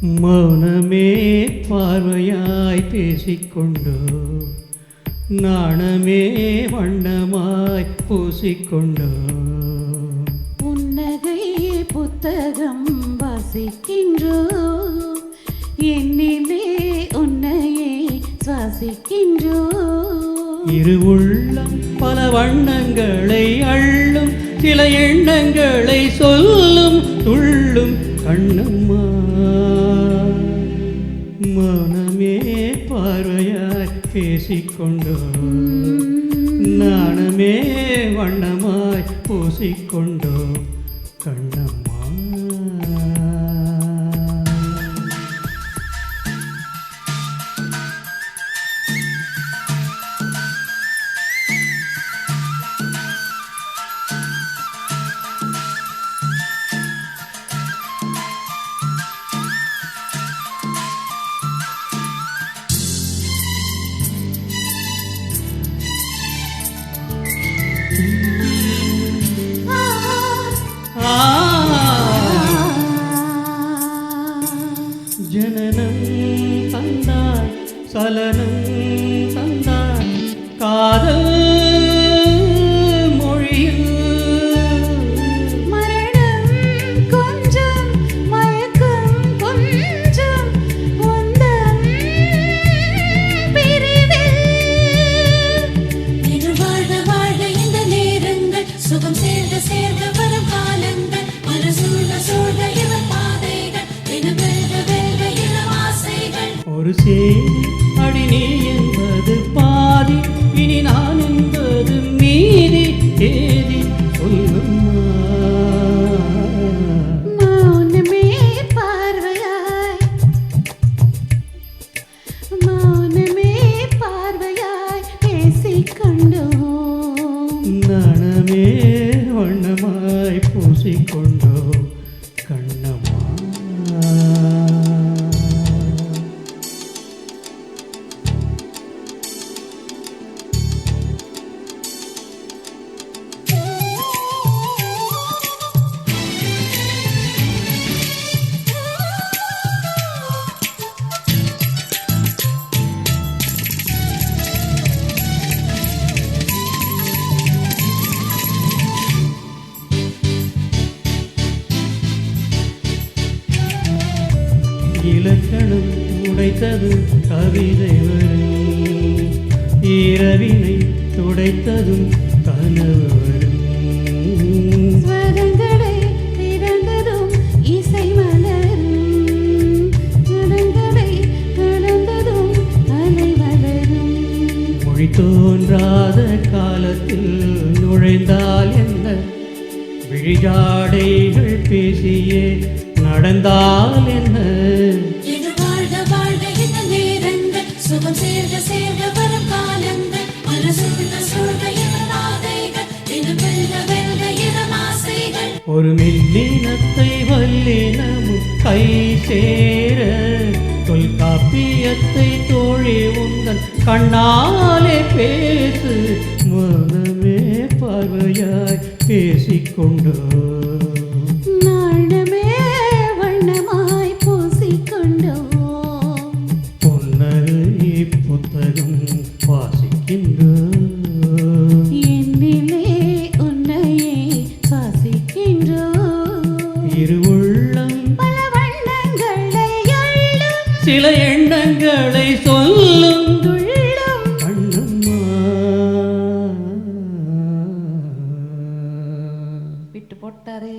மௌனமே பார்வையாய் பேசிக்கொண்டோ, நாணமே வண்ணமாய் பூசிக்கொண்டோ, புன்னகை புத்தகம் வாசிக்கின்றோ, என்னிலே உன்னையே சுவாசிக்கின்றோ. இரு உள்ளம் பல வண்ணங்களை அள்ளும், சில எண்ணங்களை சொல்லும் துள்ளும் கண்ணம்மா. மௌனமே பார்வையாய் பேசிக்கொண்டோ, நாணமே வண்ணமாய் பூசிக்கொண்டோ கண்ணம்மா. ஜனனம் தந்தாய், சலனம் தந்தாய், காதல் மொழியில் மரணம் கொஞ்சம் மயக்கம் கொஞ்சம் உந்தன் பிரிவில். இது வாழ வாழ இந்த நேரங்கள், சுகம் சேர்க சேர்க வரும் காலங்கள், மனசூழ சூழ இவன் பாதைகள், வெல்க வெல்க இளம் ஆசைகள். ஒரு சேரி அடி நீ என்பது பாதி, இனி நான் என்பது மீதி, ஏதி சொல்லும்மா. மௌனமே பார்வையாய், மௌனமே பார்வையாய் பேசிக்கொண்டோம், நாணமே வண்ணமாய் பூசிக்கொண்டோ கண்ணம்மா. இலக்கணம் உடைத்தது கவிதை வரும், இரவினை துடைத்ததும் கனவு வரும். ஸ்வரங்களை திறந்ததும் இசை மலரும், ஜனங்களை கடந்ததும் அலை வளரும். மொழி தோன்றாத காலத்தில் நுழைந்தால் என்ன, விழிஜாடைகள் பேசியே நடந்தால் என்ன. இது வாழ்க வாழ்க இந்த நேரங்கள், சுகம் சேர்க சேர்க வரும் காலங்கள், மனசுள்ள சூழ்க இவன் ஆதைகள், இது வெல்க வெல்க இளம் ஆசைகள். ஒரு மெல்லினத்தை வல்லினமும் கை சேர, தொல்காப்பியத்தை தோழி உந்தன் கண்ணாலே பேசு. மனமே பார்வையாய் பேசிக்கொண்டோ, நாணமே வண்ணமாய் பூசிக்கொண்டோம், பொன்னகை புத்தகம் வாசிக்கின்றோ, என்னிலே உன்னையே சுவாசிக்கின்றோம். இரு உள்ளம் பல வண்ணங்களை அள்ளும், சில எண்ணங்களை சொல்லும் துள்ளும் கண்ணம்மா. விட்டு போட்டாரே.